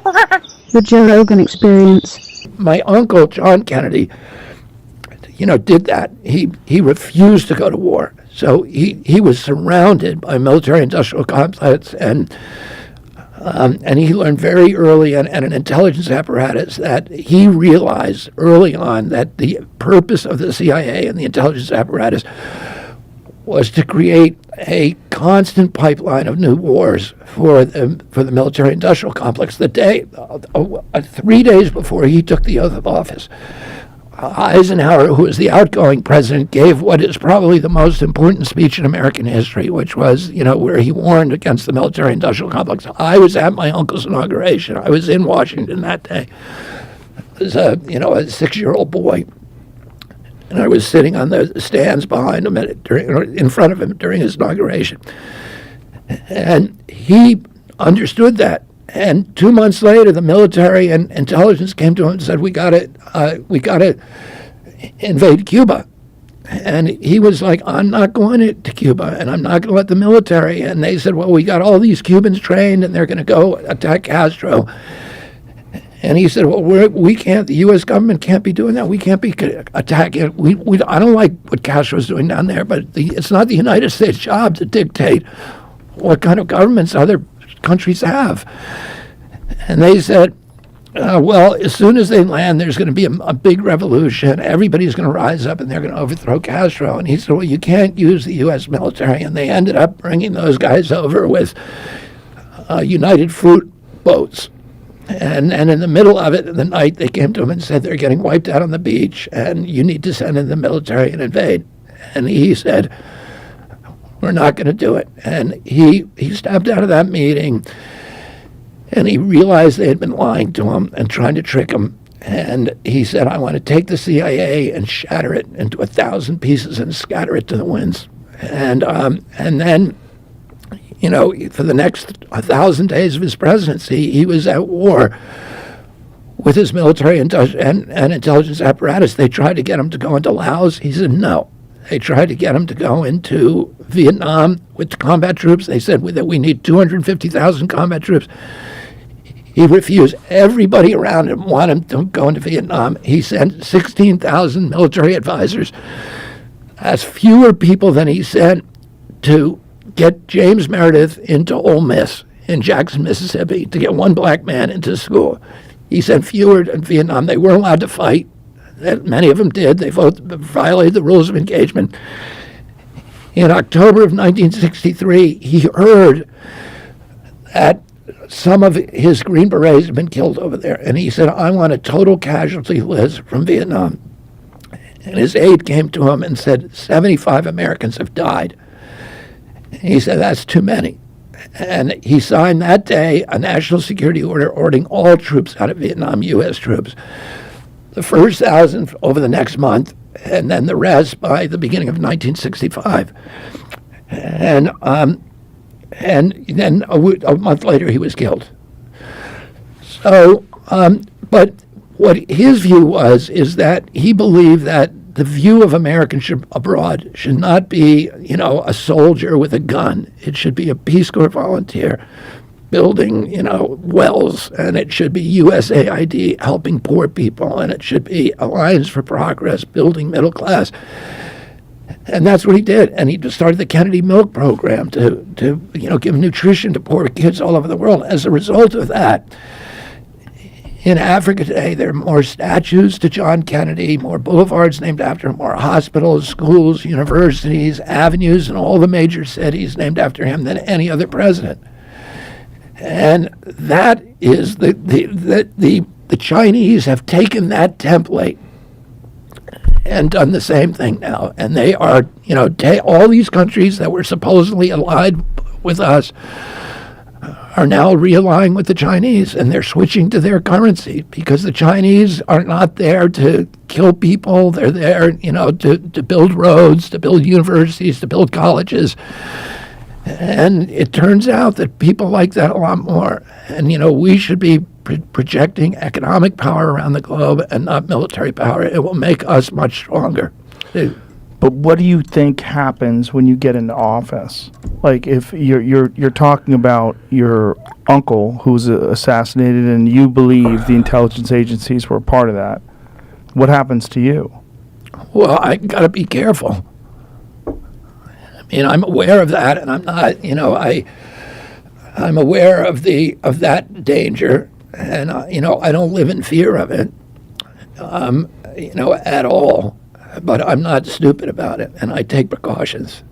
The Joe Rogan Experience. My uncle, John Kennedy, did that. He refused to go to war. So he was surrounded by military-industrial complex, and he learned very early and an intelligence apparatus that he realized early on that the purpose of the CIA and the intelligence apparatus was to create a constant pipeline of new wars for the military-industrial complex. The day, 3 days before he took the oath of office, Eisenhower, who was the outgoing president, gave what is probably the most important speech in American history, which was, where he warned against the military-industrial complex. I was at my uncle's inauguration. I was in Washington that day. I was a 6-year-old boy. And I was sitting on the stands behind him, in front of him during his inauguration. And he understood that. And 2 months later, the military and intelligence came to him and said, we got to invade Cuba. And he was like, I'm not going to Cuba, and I'm not going to let the military. And they said, well, we got all these Cubans trained, and they're going to go attack Castro. And he said, well, we can't, the U.S. government can't be doing that. We can't be attacking. I don't like what Castro's doing down there, but it's not the United States' job to dictate what kind of governments other countries have. And they said, well, as soon as they land, there's going to be a big revolution. Everybody's going to rise up, and they're going to overthrow Castro. And he said, well, you can't use the U.S. military. And they ended up bringing those guys over with United Fruit boats. And in the middle of it, in the night, they came to him and said, they're getting wiped out on the beach, and you need to send in the military and invade. And he said, we're not going to do it. And he stepped out of that meeting, and he realized they had been lying to him and trying to trick him. And he said, I want to take the CIA and shatter it into 1,000 pieces and scatter it to the winds. And then, for the next 1,000 days of his presidency, he was at war with his military and intelligence apparatus. They tried to get him to go into Laos. He said no. They tried to get him to go into Vietnam with combat troops. They said that we need 250,000 combat troops. He refused. Everybody around him wanted him to go into Vietnam. He sent 16,000 military advisors. That's fewer people than he sent to get James Meredith into Ole Miss in Jackson, Mississippi, to get one black man into school. He sent fewer in Vietnam. They weren't allowed to fight. Many of them did. They violated the rules of engagement. In October of 1963, he heard that some of his Green Berets had been killed over there. And he said, I want a total casualty list from Vietnam. And his aide came to him and said, 75 Americans have died. He said, that's too many. And he signed that day a national security order ordering all troops out of Vietnam, U.S. troops. The first 1,000 over the next month, and then the rest by the beginning of 1965. And then a month later, he was killed. So, but what his view is that he believed that the view of Americans abroad should not be, a soldier with a gun. It should be a Peace Corps volunteer building, wells, and it should be USAID helping poor people, and it should be Alliance for Progress building middle class. And that's what he did. And he just started the Kennedy Milk Program to give nutrition to poor kids all over the world. As a result of that, in Africa today, there are more statues to John Kennedy, more boulevards named after him, more hospitals, schools, universities, avenues in all the major cities named after him than any other president. And that is the Chinese have taken that template and done the same thing now. And they are, all these countries that were supposedly allied with us are now realigning with the Chinese, and they're switching to their currency because the Chinese are not there to kill people. They're there, to build roads, to build universities, to build colleges. And it turns out that people like that a lot more. And, we should be projecting economic power around the globe and not military power. It will make us much stronger. But what do you think happens when you get into office? Like, if you're talking about your uncle who was assassinated, and you believe the intelligence agencies were a part of that, what happens to you? Well, I got to be careful. I mean, I'm aware of that, and I'm not. I'm aware of that danger, and I don't live in fear of it, at all. But I'm not stupid about it, and I take precautions.